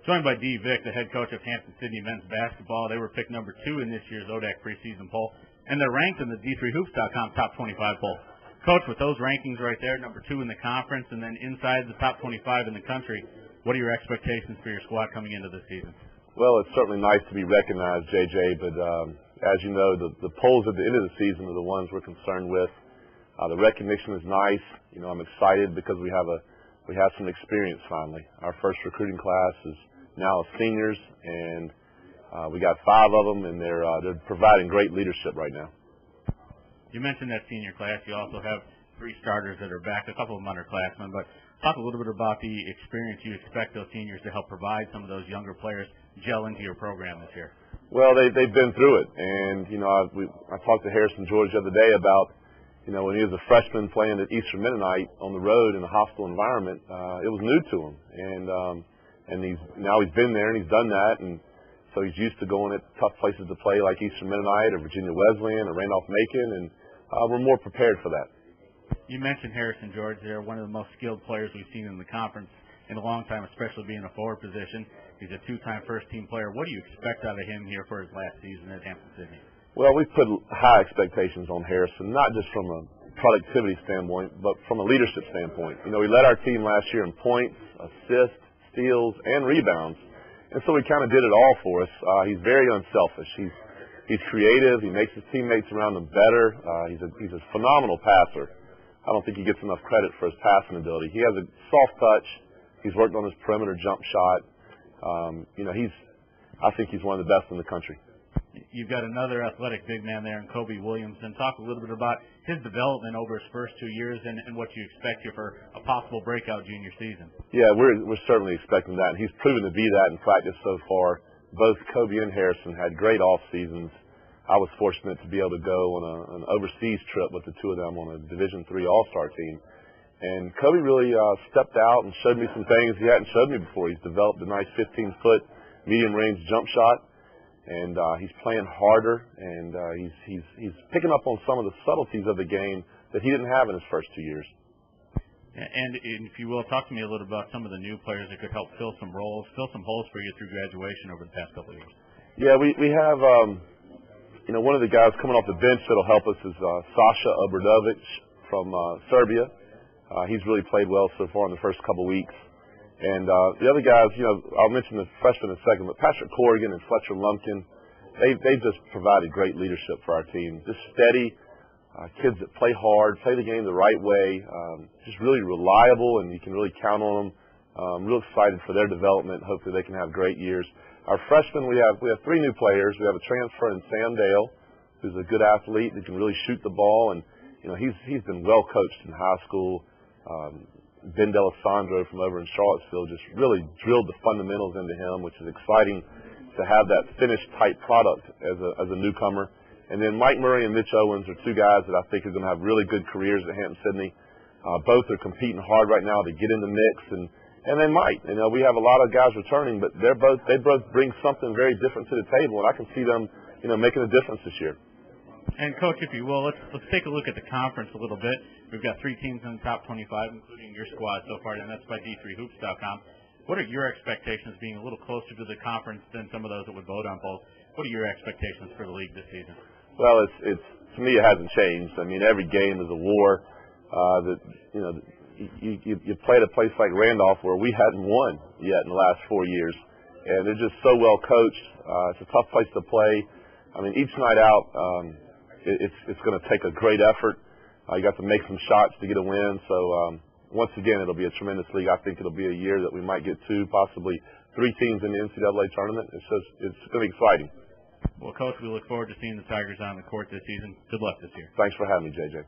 Joined by Dee Vick, the head coach of Hampden-Sydney men's basketball. They were picked number 2 in this year's ODAC preseason poll, and they're ranked in the D3Hoops.com top 25 poll. Coach, with those rankings right there, number 2 in the conference, and then inside the top 25 in the country, what are your expectations for your squad coming into this season? Well, it's certainly nice to be recognized, JJ, but as you know, the polls at the end of the season are the ones we're concerned with. The recognition is nice. You know, I'm excited because we have some experience finally. Our first recruiting class is now seniors, and we got 5 of them, and they're providing great leadership right now. You mentioned that senior class. You also have 3 starters that are back, a couple of them underclassmen, but talk a little bit about the experience you expect those seniors to help provide some of those younger players gel into your program this year. Well, they've been through it, and you know, I talked to Harrison George the other day about, you know, when he was a freshman playing at Eastern Mennonite on the road in a hostile environment. It was new to him, and now he's been there and he's done that, and so he's used to going at tough places to play like Eastern Mennonite or Virginia Wesleyan or Randolph-Macon, and we're more prepared for that. You mentioned Harrison George there, one of the most skilled players we've seen in the conference in a long time, especially being a forward position. He's a 2-time first-team player. What do you expect out of him here for his last season at Hampden-Sydney? Well, we've put high expectations on Harrison, not just from a productivity standpoint, but from a leadership standpoint. You know, he led our team last year in points, assists, steals, and rebounds, and so he kind of did it all for us. He's very unselfish. He's creative. He makes his teammates around him better. He's a phenomenal passer. I don't think he gets enough credit for his passing ability. He has a soft touch. He's worked on his perimeter jump shot. You know, I think he's one of the best in the country. You've got another athletic big man there in Kobe Williamson. Talk a little bit about his development over his first 2 years and what you expect here for a possible breakout junior season. Yeah, we're certainly expecting that, and he's proven to be that in practice so far. Both Kobe and Harrison had great off seasons. I was fortunate to be able to go on an overseas trip with the 2 of them on a Division III All-Star team. And Kobe really stepped out and showed me some things he hadn't showed me before. He's developed a nice 15-foot medium-range jump shot, and he's playing harder, and he's picking up on some of the subtleties of the game that he didn't have in his first 2 years. And if you will, talk to me a little about some of the new players that could help fill some roles, fill some holes for you through graduation over the past couple of years. Yeah, we have, you know, one of the guys coming off the bench that'll help us is Sasha Obradovic from Serbia. He's really played well so far in the first couple weeks. And the other guys, you know, I'll mention the freshmen in a second, but Patrick Corrigan and Fletcher Lumpkin, they've just provided great leadership for our team. Just steady kids that play hard, play the game the right way, just really reliable, and you can really count on them. I'm real excited for their development. Hopefully they can have great years. Our freshmen, we have 3 new players. We have a transfer in Sam Dale, who's a good athlete that can really shoot the ball, and you know he's been well coached in high school. Ben D'Alessandro from over in Charlottesville just really drilled the fundamentals into him, which is exciting to have that finished type product as a newcomer. And then Mike Murray and Mitch Owens are 2 guys that I think are going to have really good careers at Hampden-Sydney. Both are competing hard right now to get in the mix, and they might. You know, we have a lot of guys returning, but they both bring something very different to the table, and I can see them, you know, making a difference this year. And Coach, if you will, let's take a look at the conference a little bit. We've got 3 teams in the top 25, including your squad so far, and that's by D3Hoops.com. What are your expectations, being a little closer to the conference than some of those that would vote on polls? What are your expectations for the league this season? Well, it's to me it hasn't changed. I mean, every game is a war. That you know, you play at a place like Randolph where we hadn't won yet in the last 4 years, and they're just so well coached. It's a tough place to play. I mean, each night out, it's going to take a great effort. You got to make some shots to get a win. So once again, it'll be a tremendous league. I think it'll be a year that we might get 2, possibly 3 teams in the NCAA tournament. It's going to be exciting. Well, Coach, we look forward to seeing the Tigers on the court this season. Good luck this year. Thanks for having me, JJ.